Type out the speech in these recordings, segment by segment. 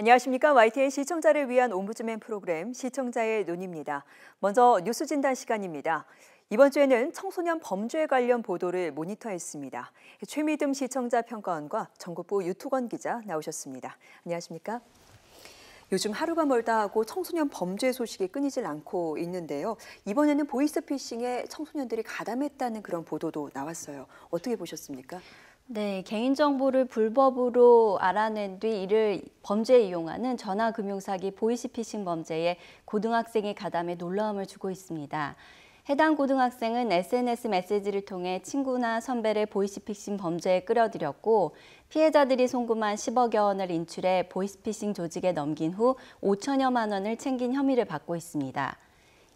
안녕하십니까. YTN 시청자를 위한 옴부즈맨 프로그램 시청자의 눈입니다. 먼저 뉴스 진단 시간입니다. 이번 주에는 청소년 범죄 관련 보도를 모니터했습니다. 최미듬 시청자 평가원과 전국부 유투건 기자 나오셨습니다. 안녕하십니까. 요즘 하루가 멀다 하고 청소년 범죄 소식이 끊이질 않고 있는데요. 이번에는 보이스피싱에 청소년들이 가담했다는 그런 보도도 나왔어요. 어떻게 보셨습니까? 네, 개인정보를 불법으로 알아낸 뒤 이를 범죄에 이용하는 전화금융사기 보이스피싱 범죄에 고등학생이 가담해 놀라움을 주고 있습니다. 해당 고등학생은 SNS 메시지를 통해 친구나 선배를 보이스피싱 범죄에 끌어들였고 피해자들이 송금한 10억여 원을 인출해 보이스피싱 조직에 넘긴 후 5천여만 원을 챙긴 혐의를 받고 있습니다.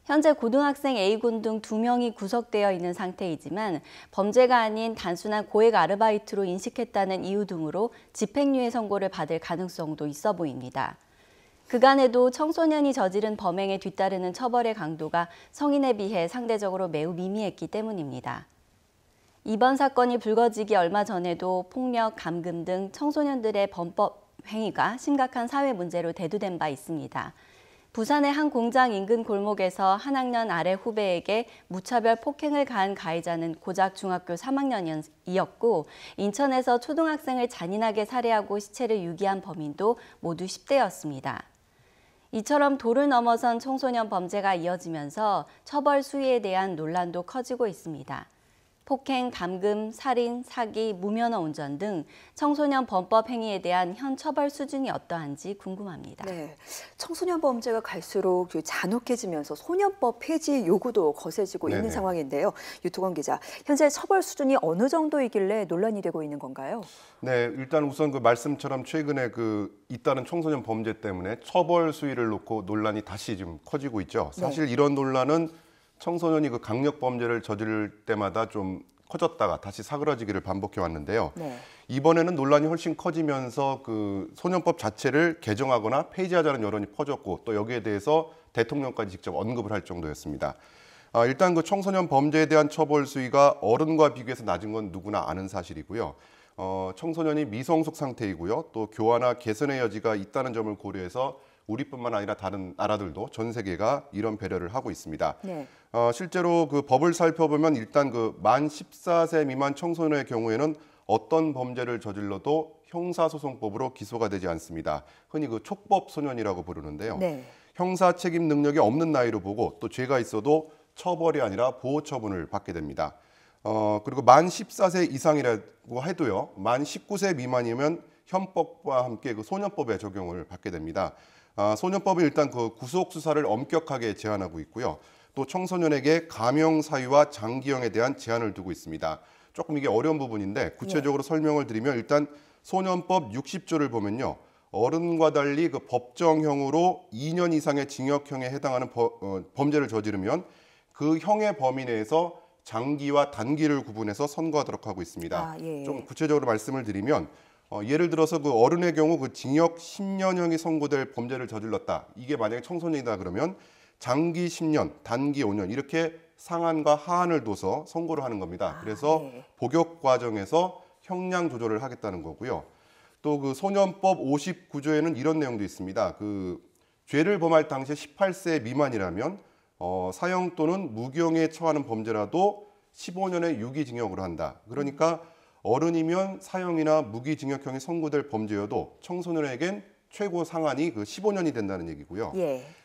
현재 고등학생 A군 등 2명이 구속되어 있는 상태이지만 범죄가 아닌 단순한 고액 아르바이트로 인식했다는 이유 등으로 집행유예 선고를 받을 가능성도 있어 보입니다. 그간에도 청소년이 저지른 범행에 뒤따르는 처벌의 강도가 성인에 비해 상대적으로 매우 미미했기 때문입니다. 이번 사건이 불거지기 얼마 전에도 폭력, 감금 등 청소년들의 범법 행위가 심각한 사회 문제로 대두된 바 있습니다. 부산의 한 공장 인근 골목에서 한 학년 아래 후배에게 무차별 폭행을 가한 가해자는 고작 중학교 3학년이었고 인천에서 초등학생을 잔인하게 살해하고 시체를 유기한 범인도 모두 10대였습니다. 이처럼 도를 넘어선 청소년 범죄가 이어지면서 처벌 수위에 대한 논란도 커지고 있습니다. 폭행, 감금, 살인, 사기, 무면허 운전 등 청소년 범법 행위에 대한 현 처벌 수준이 어떠한지 궁금합니다. 네, 청소년 범죄가 갈수록 잔혹해지면서 소년법 폐지 요구도 거세지고 있는 상황인데요. 유투건 기자, 현재 처벌 수준이 어느 정도이길래 논란이 되고 있는 건가요? 네, 일단 우선 그 말씀처럼 최근에 잇따른 청소년 범죄 때문에 처벌 수위를 놓고 논란이 다시 좀 커지고 있죠. 사실 이런 논란은 청소년이 강력 범죄를 저지를 때마다 좀 커졌다가 다시 사그라지기를 반복해 왔는데요. 이번에는 논란이 훨씬 커지면서 소년법 자체를 개정하거나 폐지하자는 여론이 퍼졌고 또 여기에 대해서 대통령까지 직접 언급을 할 정도였습니다. 일단 청소년 범죄에 대한 처벌 수위가 어른과 비교해서 낮은 건 누구나 아는 사실이고요. 청소년이 미성숙 상태이고요. 또 교화나 개선의 여지가 있다는 점을 고려해서 우리뿐만 아니라 다른 나라들도 전 세계가 이런 배려를 하고 있습니다. 실제로 법을 살펴보면 일단 만 14세 미만 청소년의 경우에는 어떤 범죄를 저질러도 형사소송법으로 기소가 되지 않습니다. 흔히 촉법 소년이라고 부르는데요. 형사 책임 능력이 없는 나이로 보고 또 죄가 있어도 처벌이 아니라 보호 처분을 받게 됩니다. 그리고 만 14세 이상이라고 해도요. 만 19세 미만이면 형법과 함께 소년법에 적용을 받게 됩니다. 소년법은 일단 구속 수사를 엄격하게 제한하고 있고요. 또 청소년에게 감형 사유와 장기형에 대한 제한을 두고 있습니다. 조금 이게 어려운 부분인데 구체적으로 설명을 드리면 일단 소년법 60조를 보면요. 어른과 달리 법정형으로 2년 이상의 징역형에 해당하는 범죄를 저지르면 그 형의 범위 내에서 장기와 단기를 구분해서 선고하도록 하고 있습니다. 좀 구체적으로 말씀을 드리면 예를 들어서 어른의 경우 징역 10년형이 선고될 범죄를 저질렀다. 이게 만약에 청소년이다 그러면 장기 10년, 단기 5년 이렇게 상한과 하한을 둬서 선고를 하는 겁니다. 그래서 복역 과정에서 형량 조절을 하겠다는 거고요. 또 소년법 59조에는 이런 내용도 있습니다. 죄를 범할 당시에 18세 미만이라면 사형 또는 무기형에 처하는 범죄라도 15년의 유기징역으로 한다. 그러니까 어른이면 사형이나 무기징역형이 선고될 범죄여도 청소년에겐 최고 상한이 15년이 된다는 얘기고요.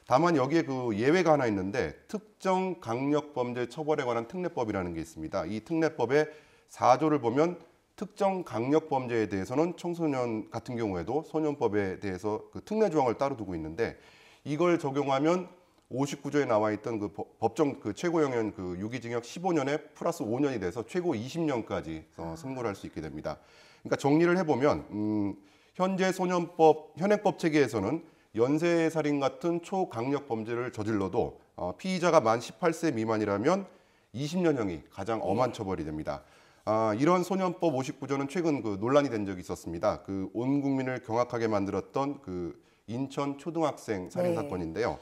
다만 여기에 예외가 하나 있는데 특정 강력범죄 처벌에 관한 특례법이라는 게 있습니다. 이 특례법의 4조를 보면 특정 강력범죄에 대해서는 청소년 같은 경우에도 소년법에 대해서 특례 조항을 따로 두고 있는데 이걸 적용하면 59조에 나와 있던 법정 최고형은 유기징역 15년에 플러스 5년이 돼서 최고 20년까지 선고를 할 수 있게 됩니다. 그러니까 정리를 해보면 현재 소년법 현행법 체계에서는 연쇄살인 같은 초강력 범죄를 저질러도 피의자가 만 18세 미만이라면 20년형이 가장 엄한 처벌이 됩니다. 이런 소년법 59조는 최근 논란이 된 적이 있었습니다. 온 국민을 경악하게 만들었던 인천 초등학생 살인 사건인데요.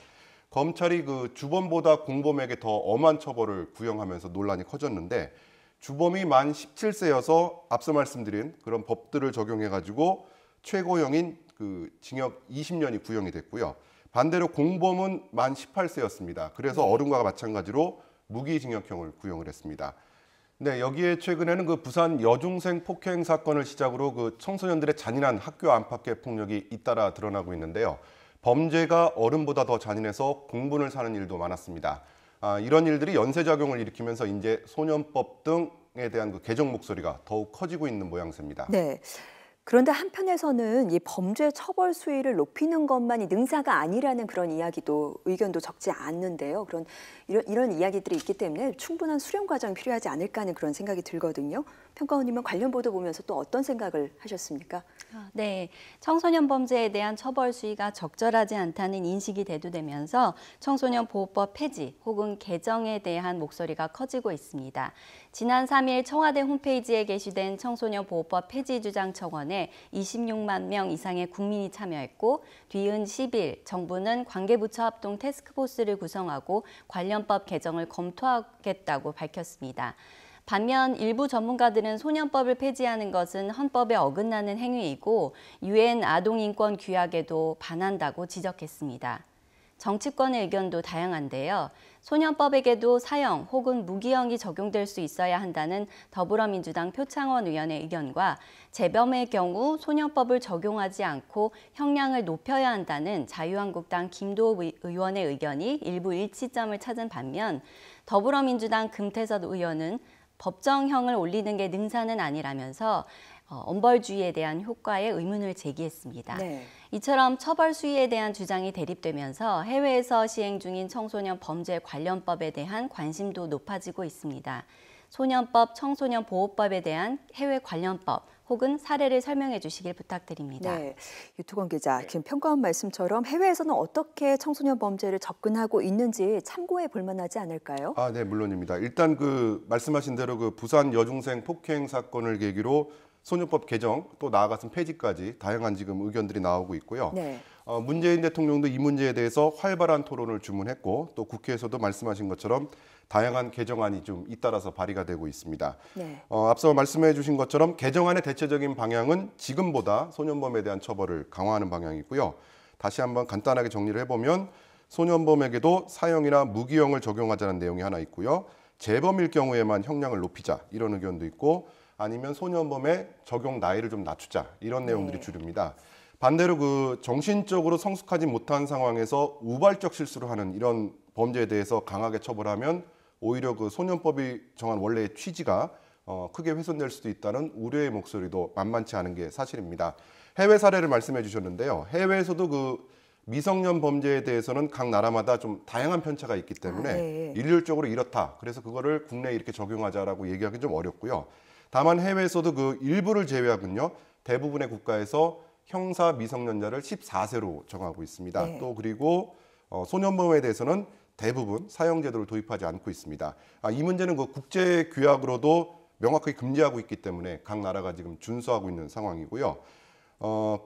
검찰이 주범보다 공범에게 더 엄한 처벌을 구형하면서 논란이 커졌는데 주범이 만 17세여서 앞서 말씀드린 그런 법들을 적용해가지고 최고형인 그 징역 20년이 구형이 됐고요. 반대로 공범은 만 18세였습니다. 그래서 어른과 마찬가지로 무기징역형을 구형을 했습니다. 네, 여기에 최근에는 그 부산 여중생 폭행 사건을 시작으로 그 청소년들의 잔인한 학교 안팎의 폭력이 잇따라 드러나고 있는데요. 범죄가 어른보다 더 잔인해서 공분을 사는 일도 많았습니다. 이런 일들이 연쇄작용을 일으키면서 이제 소년법 등에 대한 그 개정 목소리가 더욱 커지고 있는 모양새입니다. 네. 그런데 한편에서는 이 범죄 처벌 수위를 높이는 것만이 능사가 아니라는 그런 이야기도 의견도 적지 않는데요. 이런 이야기들이 있기 때문에 충분한 수렴 과정이 필요하지 않을까 하는 그런 생각이 들거든요. 평가원님은 관련 보도 보면서 또 어떤 생각을 하셨습니까? 네, 청소년 범죄에 대한 처벌 수위가 적절하지 않다는 인식이 대두되면서 청소년 보호법 폐지 혹은 개정에 대한 목소리가 커지고 있습니다. 지난 3일 청와대 홈페이지에 게시된 청소년 보호법 폐지 주장 청원에 26만 명 이상의 국민이 참여했고 뒤은 10일 정부는 관계부처 합동 태스크포스를 구성하고 관련법 개정을 검토하겠다고 밝혔습니다. 반면 일부 전문가들은 소년법을 폐지하는 것은 헌법에 어긋나는 행위이고 유엔 아동인권 규약에도 반한다고 지적했습니다. 정치권의 의견도 다양한데요. 소년법에게도 사형 혹은 무기형이 적용될 수 있어야 한다는 더불어민주당 표창원 의원의 의견과 재범의 경우 소년법을 적용하지 않고 형량을 높여야 한다는 자유한국당 김도읍 의원의 의견이 일부 일치점을 찾은 반면 더불어민주당 금태섭 의원은 법정형을 올리는 게 능사는 아니라면서 엄벌주의에 대한 효과에 의문을 제기했습니다. 네. 이처럼 처벌 수위에 대한 주장이 대립되면서 해외에서 시행 중인 청소년 범죄 관련법에 대한 관심도 높아지고 있습니다. 소년법, 청소년 보호법에 대한 해외 관련법 혹은 사례를 설명해 주시길 부탁드립니다. 네, 유튜건 기자, 지금 평가원 말씀처럼 해외에서는 어떻게 청소년 범죄를 접근하고 있는지 참고해 볼 만하지 않을까요? 네, 물론입니다. 일단 그 말씀하신 대로 그 부산 여중생 폭행 사건을 계기로 소년법 개정 또 나아가선 폐지까지 다양한 지금 의견들이 나오고 있고요. 네. 문재인 대통령도 이 문제에 대해서 활발한 토론을 주문했고 또 국회에서도 말씀하신 것처럼 다양한 개정안이 좀 잇따라서 발의가 되고 있습니다. 네. 앞서 말씀해 주신 것처럼 개정안의 대체적인 방향은 지금보다 소년범에 대한 처벌을 강화하는 방향이고요. 다시 한번 간단하게 정리를 해보면 소년범에게도 사형이나 무기형을 적용하자는 내용이 하나 있고요. 재범일 경우에만 형량을 높이자 이런 의견도 있고 아니면 소년범의 적용 나이를 좀 낮추자 이런 내용들이 주류입니다. 반대로 그 정신적으로 성숙하지 못한 상황에서 우발적 실수를 하는 이런 범죄에 대해서 강하게 처벌하면 오히려 그 소년법이 정한 원래의 취지가 크게 훼손될 수도 있다는 우려의 목소리도 만만치 않은 게 사실입니다. 해외 사례를 말씀해 주셨는데요. 해외에서도 그 미성년 범죄에 대해서는 각 나라마다 좀 다양한 편차가 있기 때문에 네. 일률적으로 이렇다. 그래서 그거를 국내에 이렇게 적용하자라고 얘기하기 좀 어렵고요. 다만 해외에서도 그 일부를 제외하군요. 대부분의 국가에서 형사 미성년자를 14세로 정하고 있습니다. 네. 또 그리고 소년범에 대해서는 대부분 사형제도를 도입하지 않고 있습니다. 이 문제는 그 국제 규약으로도 명확하게 금지하고 있기 때문에 각 나라가 지금 준수하고 있는 상황이고요.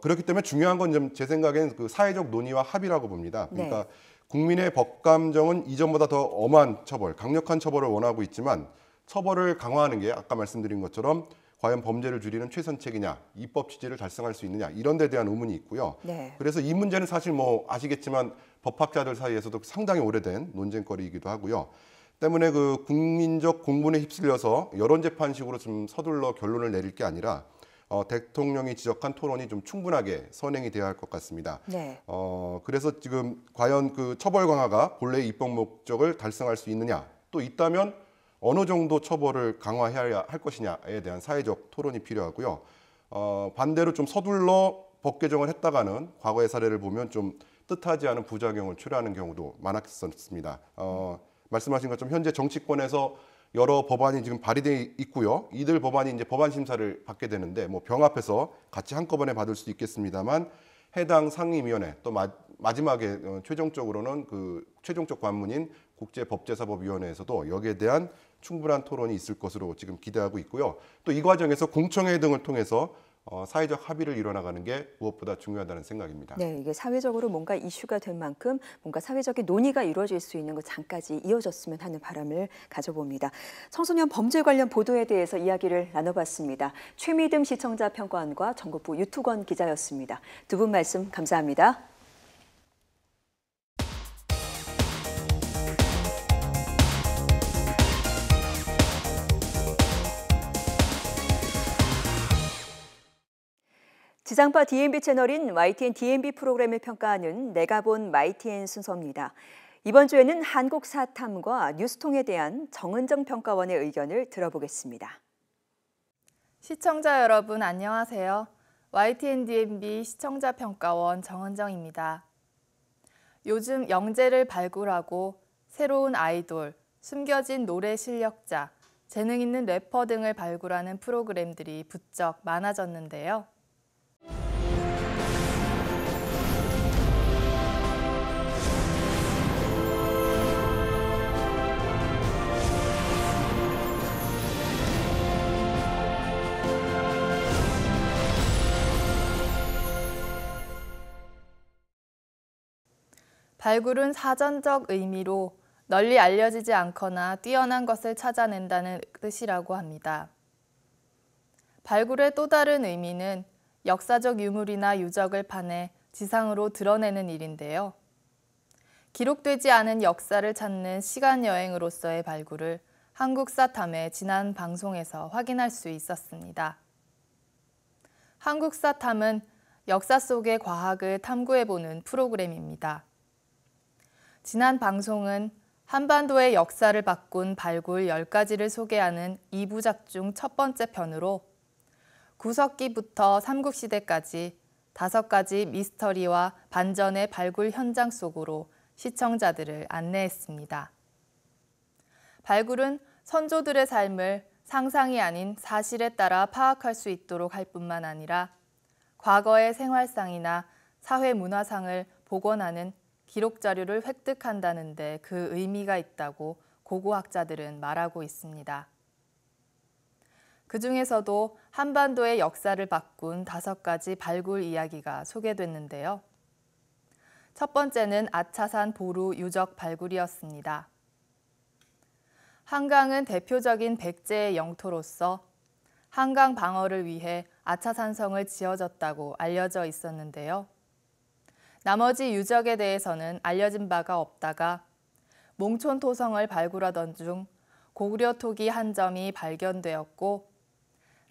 그렇기 때문에 중요한 건 제 생각에는 그 사회적 논의와 합의라고 봅니다. 그러니까 네. 국민의 법 감정은 이전보다 더 엄한 처벌, 강력한 처벌을 원하고 있지만 처벌을 강화하는 게 아까 말씀드린 것처럼 과연 범죄를 줄이는 최선책이냐, 입법 취지를 달성할 수 있느냐 이런 데 대한 의문이 있고요. 네. 그래서 이 문제는 사실 뭐 아시겠지만 법학자들 사이에서도 상당히 오래된 논쟁거리이기도 하고요. 때문에 그 국민적 공분에 휩쓸려서 여론재판식으로 좀 서둘러 결론을 내릴 게 아니라 대통령이 지적한 토론이 좀 충분하게 선행이 돼야 할 것 같습니다. 네. 그래서 지금 과연 그 처벌 강화가 본래의 입법 목적을 달성할 수 있느냐, 또 있다면 어느 정도 처벌을 강화해야 할 것이냐에 대한 사회적 토론이 필요하고요. 반대로 좀 서둘러 법 개정을 했다가는 과거의 사례를 보면 좀 뜻하지 않은 부작용을 초래하는 경우도 많았었습니다. 말씀하신 것처럼 현재 정치권에서 여러 법안이 지금 발의돼 있고요. 이들 법안이 이제 법안 심사를 받게 되는데 뭐 병합해서 같이 한꺼번에 받을 수 있겠습니다만 해당 상임위원회 또 마지막에 최종적으로는 그 최종적 관문인 국제법제사법위원회에서도 여기에 대한 충분한 토론이 있을 것으로 지금 기대하고 있고요. 또 이 과정에서 공청회 등을 통해서 사회적 합의를 이뤄나가는 게 무엇보다 중요하다는 생각입니다. 네, 이게 사회적으로 뭔가 이슈가 된 만큼 뭔가 사회적인 논의가 이루어질 수 있는 그 장까지 이어졌으면 하는 바람을 가져봅니다. 청소년 범죄 관련 보도에 대해서 이야기를 나눠봤습니다. 최미듬 시청자 평가원과 전국부 유투건 기자였습니다. 두 분 말씀 감사합니다. 지상파 DMB 채널인 YTN DMB 프로그램을 평가하는 내가 본 YTN 순서입니다. 이번 주에는 한국 사탐과 뉴스통에 대한 정은정 평가원의 의견을 들어보겠습니다. 시청자 여러분 안녕하세요. YTN DMB 시청자 평가원 정은정입니다. 요즘 영재를 발굴하고 새로운 아이돌, 숨겨진 노래 실력자, 재능 있는 래퍼 등을 발굴하는 프로그램들이 부쩍 많아졌는데요. 발굴은 사전적 의미로 널리 알려지지 않거나 뛰어난 것을 찾아낸다는 뜻이라고 합니다. 발굴의 또 다른 의미는 역사적 유물이나 유적을 파내 지상으로 드러내는 일인데요. 기록되지 않은 역사를 찾는 시간여행으로서의 발굴을 한국사탐의 지난 방송에서 확인할 수 있었습니다. 한국사탐은 역사 속의 과학을 탐구해보는 프로그램입니다. 지난 방송은 한반도의 역사를 바꾼 발굴 10가지를 소개하는 2부작 중 첫 번째 편으로 구석기부터 삼국시대까지 5가지 미스터리와 반전의 발굴 현장 속으로 시청자들을 안내했습니다. 발굴은 선조들의 삶을 상상이 아닌 사실에 따라 파악할 수 있도록 할 뿐만 아니라 과거의 생활상이나 사회문화상을 복원하는 기록 자료를 획득한다는 데 그 의미가 있다고 고고학자들은 말하고 있습니다. 그 중에서도 한반도의 역사를 바꾼 5가지 발굴 이야기가 소개됐는데요. 첫 번째는 아차산 보루 유적 발굴이었습니다. 한강은 대표적인 백제의 영토로서 한강 방어를 위해 아차산성을 지어졌다고 알려져 있었는데요. 나머지 유적에 대해서는 알려진 바가 없다가 몽촌토성을 발굴하던 중 고구려 토기 한 점이 발견되었고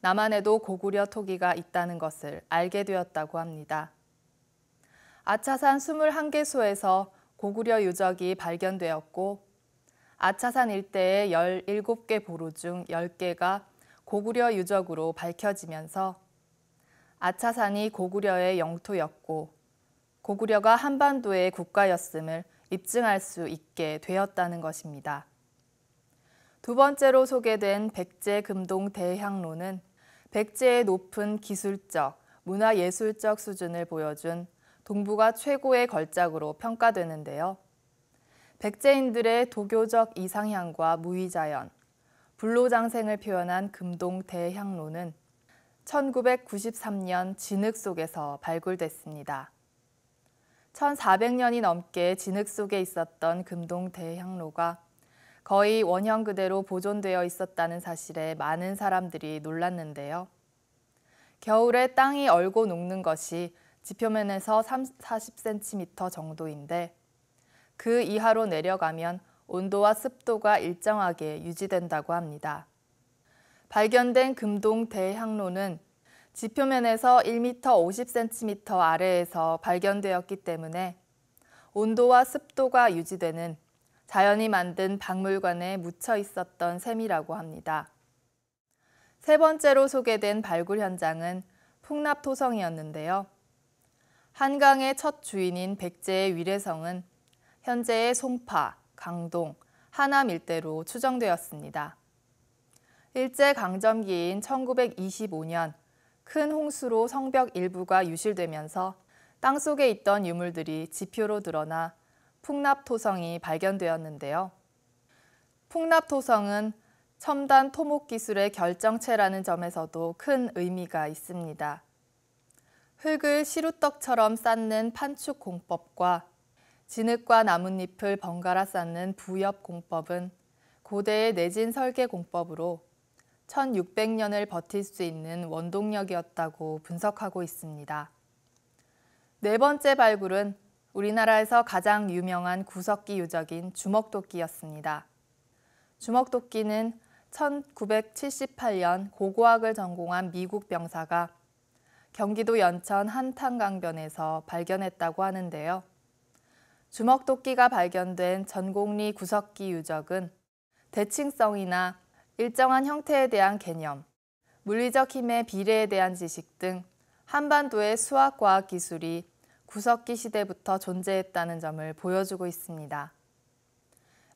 남한에도 고구려 토기가 있다는 것을 알게 되었다고 합니다. 아차산 21개소에서 고구려 유적이 발견되었고 아차산 일대의 17개 보루 중 10개가 고구려 유적으로 밝혀지면서 아차산이 고구려의 영토였고 고구려가 한반도의 국가였음을 입증할 수 있게 되었다는 것입니다. 두 번째로 소개된 백제 금동 대향로는 백제의 높은 기술적, 문화예술적 수준을 보여준 동북아 최고의 걸작으로 평가되는데요. 백제인들의 도교적 이상향과 무의자연, 불로장생을 표현한 금동 대향로는 1993년 진흙 속에서 발굴됐습니다. 1400년이 넘게 진흙 속에 있었던 금동 대향로가 거의 원형 그대로 보존되어 있었다는 사실에 많은 사람들이 놀랐는데요. 겨울에 땅이 얼고 녹는 것이 지표면에서 40cm 정도인데 그 이하로 내려가면 온도와 습도가 일정하게 유지된다고 합니다. 발견된 금동 대향로는 지표면에서 1m 50cm 아래에서 발견되었기 때문에 온도와 습도가 유지되는 자연이 만든 박물관에 묻혀 있었던 셈이라고 합니다. 세 번째로 소개된 발굴 현장은 풍납토성이었는데요. 한강의 첫 주인인 백제의 위례성은 현재의 송파, 강동, 하남 일대로 추정되었습니다. 일제강점기인 1925년 큰 홍수로 성벽 일부가 유실되면서 땅속에 있던 유물들이 지표로 드러나 풍납토성이 발견되었는데요. 풍납토성은 첨단 토목 기술의 결정체라는 점에서도 큰 의미가 있습니다. 흙을 시루떡처럼 쌓는 판축 공법과 진흙과 나뭇잎을 번갈아 쌓는 부엽 공법은 고대의 내진 설계 공법으로 1600년을 버틸 수 있는 원동력이었다고 분석하고 있습니다. 네 번째 발굴은 우리나라에서 가장 유명한 구석기 유적인 주먹도끼였습니다. 주먹도끼는 1978년 고고학을 전공한 미국 병사가 경기도 연천 한탄강변에서 발견했다고 하는데요. 주먹도끼가 발견된 전곡리 구석기 유적은 대칭성이나 일정한 형태에 대한 개념, 물리적 힘의 비례에 대한 지식 등 한반도의 수학과학 기술이 구석기 시대부터 존재했다는 점을 보여주고 있습니다.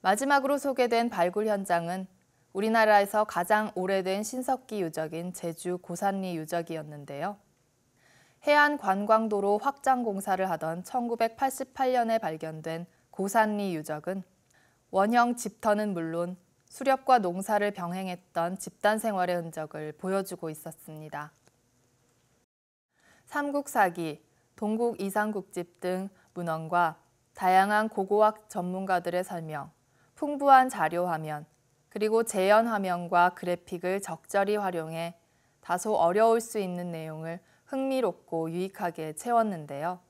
마지막으로 소개된 발굴 현장은 우리나라에서 가장 오래된 신석기 유적인 제주 고산리 유적이었는데요. 해안 관광도로 확장 공사를 하던 1988년에 발견된 고산리 유적은 원형 집터는 물론 수렵과 농사를 병행했던 집단 생활의 흔적을 보여주고 있었습니다. 삼국사기, 동국 이상국집 등 문헌과 다양한 고고학 전문가들의 설명, 풍부한 자료 화면, 그리고 재현 화면과 그래픽을 적절히 활용해 다소 어려울 수 있는 내용을 흥미롭고 유익하게 채웠는데요.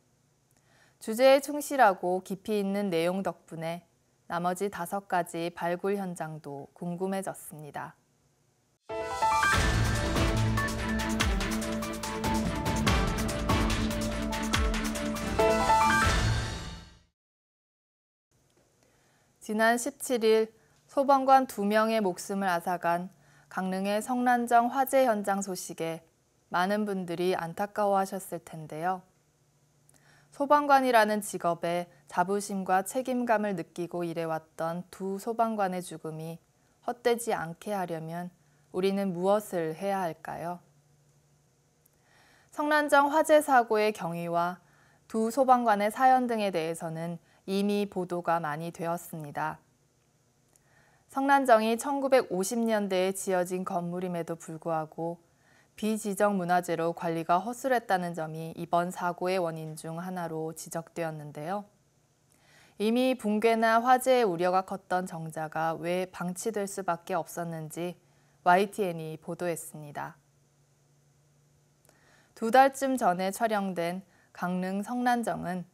주제에 충실하고 깊이 있는 내용 덕분에 나머지 5가지 발굴 현장도 궁금해졌습니다. 지난 17일 소방관 2명의 목숨을 앗아간 강릉의 성난정 화재 현장 소식에 많은 분들이 안타까워하셨을 텐데요. 소방관이라는 직업에 자부심과 책임감을 느끼고 일해왔던 두 소방관의 죽음이 헛되지 않게 하려면 우리는 무엇을 해야 할까요? 성난정 화재 사고의 경위와 두 소방관의 사연 등에 대해서는 이미 보도가 많이 되었습니다. 성난정이 1950년대에 지어진 건물임에도 불구하고 비지정 문화재로 관리가 허술했다는 점이 이번 사고의 원인 중 하나로 지적되었는데요. 이미 붕괴나 화재의 우려가 컸던 정자가 왜 방치될 수밖에 없었는지 YTN이 보도했습니다. 2달쯤 전에 촬영된 강릉 성난정은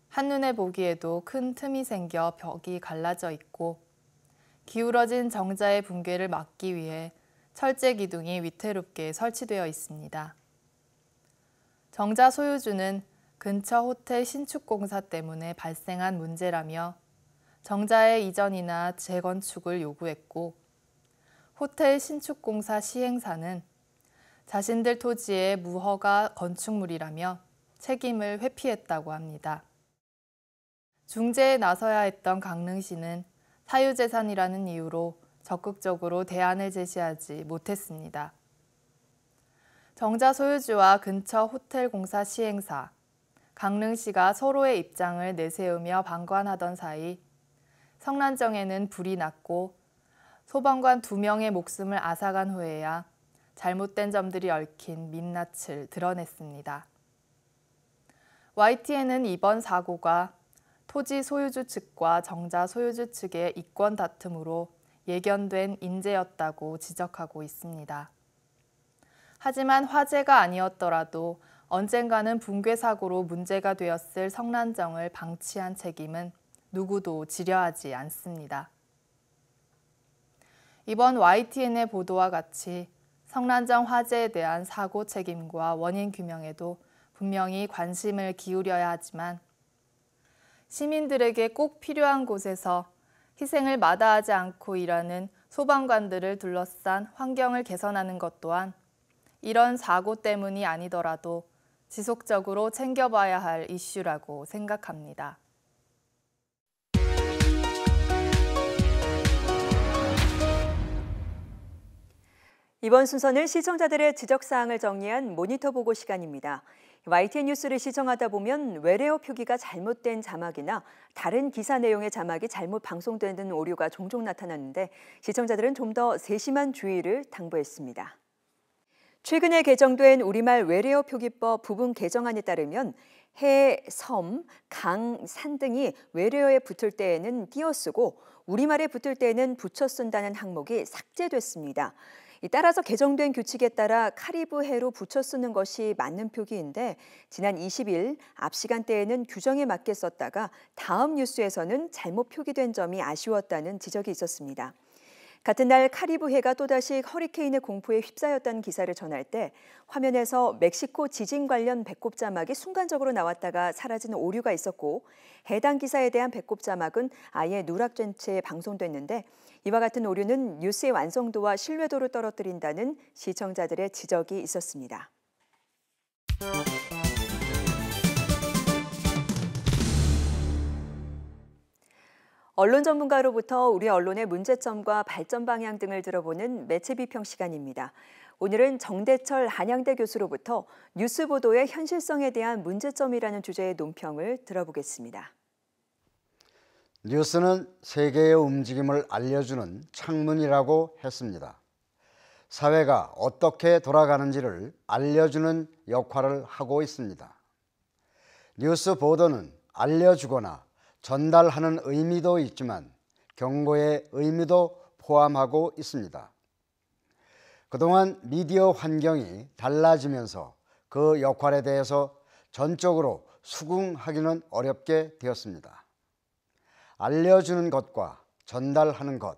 한눈에 보기에도 큰 틈이 생겨 벽이 갈라져 있고 기울어진 정자의 붕괴를 막기 위해 철제 기둥이 위태롭게 설치되어 있습니다. 정자 소유주는 근처 호텔 신축 공사 때문에 발생한 문제라며 정자의 이전이나 재건축을 요구했고 호텔 신축 공사 시행사는 자신들 토지의 무허가 건축물이라며 책임을 회피했다고 합니다. 중재에 나서야 했던 강릉시는 사유재산이라는 이유로 적극적으로 대안을 제시하지 못했습니다. 정자 소유주와 근처 호텔 공사 시행사, 강릉시가 서로의 입장을 내세우며 방관하던 사이 성난정에는 불이 났고 소방관 2명의 목숨을 앗아간 후에야 잘못된 점들이 얽힌 민낯을 드러냈습니다. YTN은 이번 사고가 토지 소유주 측과 정자 소유주 측의 이권 다툼으로 예견된 인재였다고 지적하고 있습니다. 하지만 화재가 아니었더라도 언젠가는 붕괴 사고로 문제가 되었을 성난정을 방치한 책임은 누구도 지려 하지 않습니다. 이번 YTN의 보도와 같이 성난정 화재에 대한 사고 책임과 원인 규명에도 분명히 관심을 기울여야 하지만 시민들에게 꼭 필요한 곳에서 희생을 마다하지 않고 일하는 소방관들을 둘러싼 환경을 개선하는 것 또한 이런 사고 때문이 아니더라도 지속적으로 챙겨봐야 할 이슈라고 생각합니다. 이번 순서는 시청자들의 지적사항을 정리한 모니터 보고 시간입니다. YTN 뉴스를 시청하다 보면 외래어 표기가 잘못된 자막이나 다른 기사 내용의 자막이 잘못 방송되는 오류가 종종 나타나는데 시청자들은 좀 더 세심한 주의를 당부했습니다. 최근에 개정된 우리말 외래어 표기법 부분 개정안에 따르면 해, 섬, 강, 산 등이 외래어에 붙을 때에는 띄어쓰고 우리말에 붙을 때에는 붙여 쓴다는 항목이 삭제됐습니다. 따라서 개정된 규칙에 따라 카리브해로 붙여 쓰는 것이 맞는 표기인데 지난 20일 앞 시간대에는 규정에 맞게 썼다가 다음 뉴스에서는 잘못 표기된 점이 아쉬웠다는 지적이 있었습니다. 같은 날 카리브해가 또다시 허리케인의 공포에 휩싸였다는 기사를 전할 때 화면에서 멕시코 지진 관련 배꼽 자막이 순간적으로 나왔다가 사라지는 오류가 있었고 해당 기사에 대한 배꼽 자막은 아예 누락된 채 방송됐는데 이와 같은 오류는 뉴스의 완성도와 신뢰도를 떨어뜨린다는 시청자들의 지적이 있었습니다. 언론 전문가로부터 우리 언론의 문제점과 발전 방향 등을 들어보는 매체 비평 시간입니다. 오늘은 정대철 한양대 교수로부터 뉴스 보도의 현실성에 대한 문제점이라는 주제의 논평을 들어보겠습니다. 뉴스는 세계의 움직임을 알려주는 창문이라고 했습니다. 사회가 어떻게 돌아가는지를 알려주는 역할을 하고 있습니다. 뉴스 보도는 알려주거나 전달하는 의미도 있지만 경고의 의미도 포함하고 있습니다. 그동안 미디어 환경이 달라지면서 그 역할에 대해서 전적으로 수긍하기는 어렵게 되었습니다. 알려주는 것과 전달하는 것,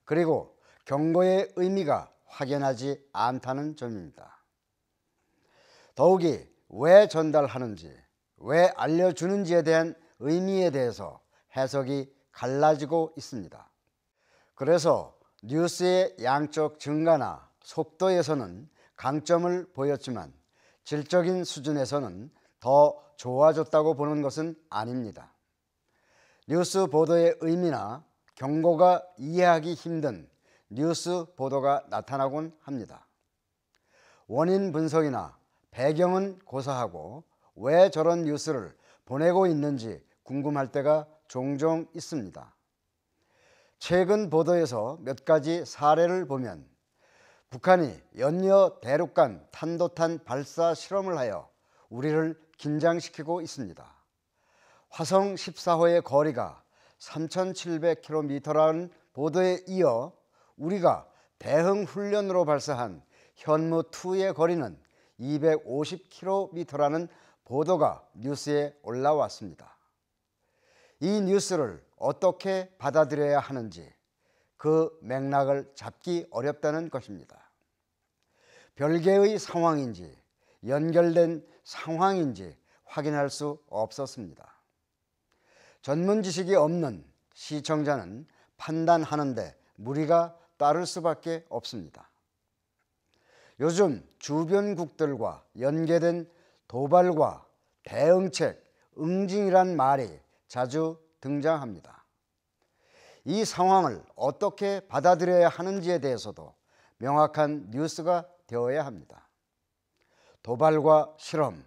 그리고 경고의 의미가 확연하지 않다는 점입니다. 더욱이 왜 전달하는지, 왜 알려주는지에 대한 의미에 대해서 해석이 갈라지고 있습니다. 그래서 뉴스의 양적 증가나 속도에서는 강점을 보였지만 질적인 수준에서는 더 좋아졌다고 보는 것은 아닙니다. 뉴스 보도의 의미나 경고가 이해하기 힘든 뉴스 보도가 나타나곤 합니다. 원인 분석이나 배경은 고사하고 왜 저런 뉴스를 보내고 있는지 궁금할 때가 종종 있습니다. 최근 보도에서 몇 가지 사례를 보면 북한이 연이어 대륙간 탄도탄 발사 실험을 하여 우리를 긴장시키고 있습니다. 화성 14호의 거리가 3,700km라는 보도에 이어 우리가 대흥 훈련으로 발사한 현무2의 거리는 250km라는 보도가 뉴스에 올라왔습니다. 이 뉴스를 어떻게 받아들여야 하는지 그 맥락을 잡기 어렵다는 것입니다. 별개의 상황인지 연결된 상황인지 확인할 수 없었습니다. 전문 지식이 없는 시청자는 판단하는데 무리가 따를 수밖에 없습니다. 요즘 주변국들과 연계된 도발과 대응책, 응징이란 말이 자주 등장합니다. 이 상황을 어떻게 받아들여야 하는지에 대해서도 명확한 뉴스가 되어야 합니다. 도발과 실험,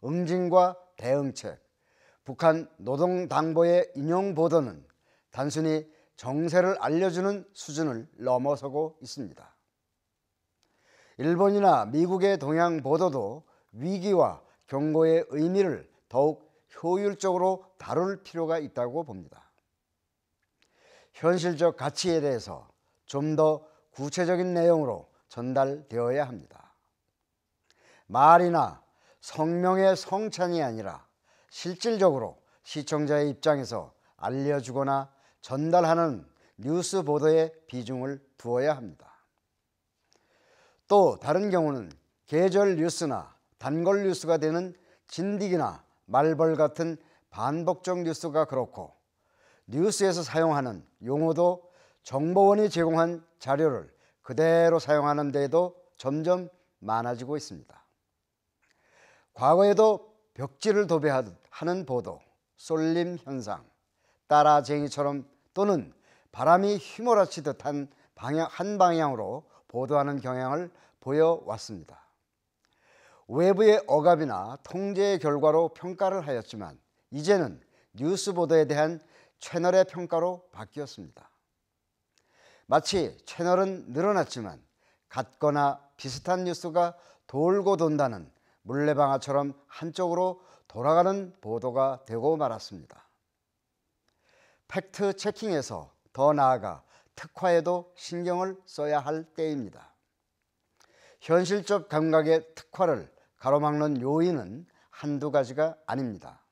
응징과 대응책, 북한 노동당보의 인용 보도는 단순히 정세를 알려주는 수준을 넘어서고 있습니다. 일본이나 미국의 동향 보도도 위기와 경고의 의미를 더욱 효율적으로 다룰 필요가 있다고 봅니다. 현실적 가치에 대해서 좀 더 구체적인 내용으로 전달되어야 합니다. 말이나 성명의 성찬이 아니라 실질적으로 시청자의 입장에서 알려주거나 전달하는 뉴스 보도에 비중을 두어야 합니다. 또 다른 경우는 계절 뉴스나 단골 뉴스가 되는 진딕이나 말벌 같은 반복적 뉴스가 그렇고 뉴스에서 사용하는 용어도 정보원이 제공한 자료를 그대로 사용하는 데에도 점점 많아지고 있습니다. 과거에도 벽지를 도배하듯 하는 보도, 쏠림 현상, 따라쟁이처럼 또는 바람이 휘몰아치듯 한 방향으로 보도하는 경향을 보여왔습니다. 외부의 억압이나 통제의 결과로 평가를 하였지만 이제는 뉴스 보도에 대한 채널의 평가로 바뀌었습니다. 마치 채널은 늘어났지만 같거나 비슷한 뉴스가 돌고 돈다는 물레방아처럼 한쪽으로 돌아가는 보도가 되고 말았습니다. 팩트 체킹에서 더 나아가 특화에도 신경을 써야 할 때입니다. 현실적 감각의 특화를 가로막는 요인은 한두 가지가 아닙니다.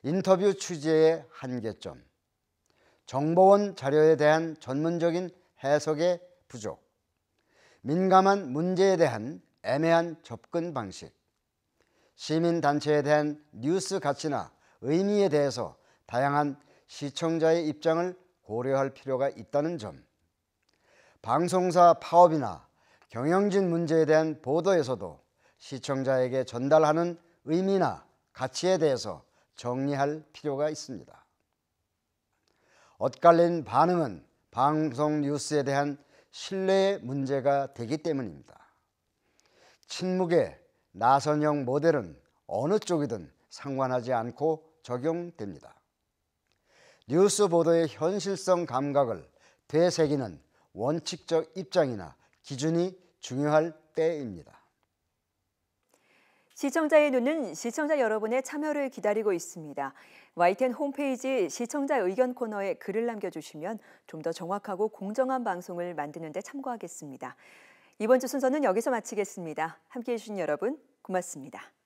인터뷰 취재의 한계점, 정보원 자료에 대한 전문적인 해석의 부족, 민감한 문제에 대한 애매한 접근 방식, 시민단체에 대한 뉴스 가치나 의미에 대해서 다양한 시청자의 입장을 고려할 필요가 있다는 점, 방송사 파업이나 경영진 문제에 대한 보도에서도 시청자에게 전달하는 의미나 가치에 대해서 정리할 필요가 있습니다. 엇갈린 반응은 방송 뉴스에 대한 신뢰의 문제가 되기 때문입니다. 친묵의 나선형 모델은 어느 쪽이든 상관하지 않고 적용됩니다. 뉴스 보도의 현실성 감각을 되새기는 원칙적 입장이나 기준이 중요할 때입니다. 시청자의 눈은 시청자 여러분의 참여를 기다리고 있습니다. YTN 홈페이지 시청자 의견 코너에 글을 남겨주시면 좀 더 정확하고 공정한 방송을 만드는 데 참고하겠습니다. 이번 주 순서는 여기서 마치겠습니다. 함께해 주신 여러분 고맙습니다.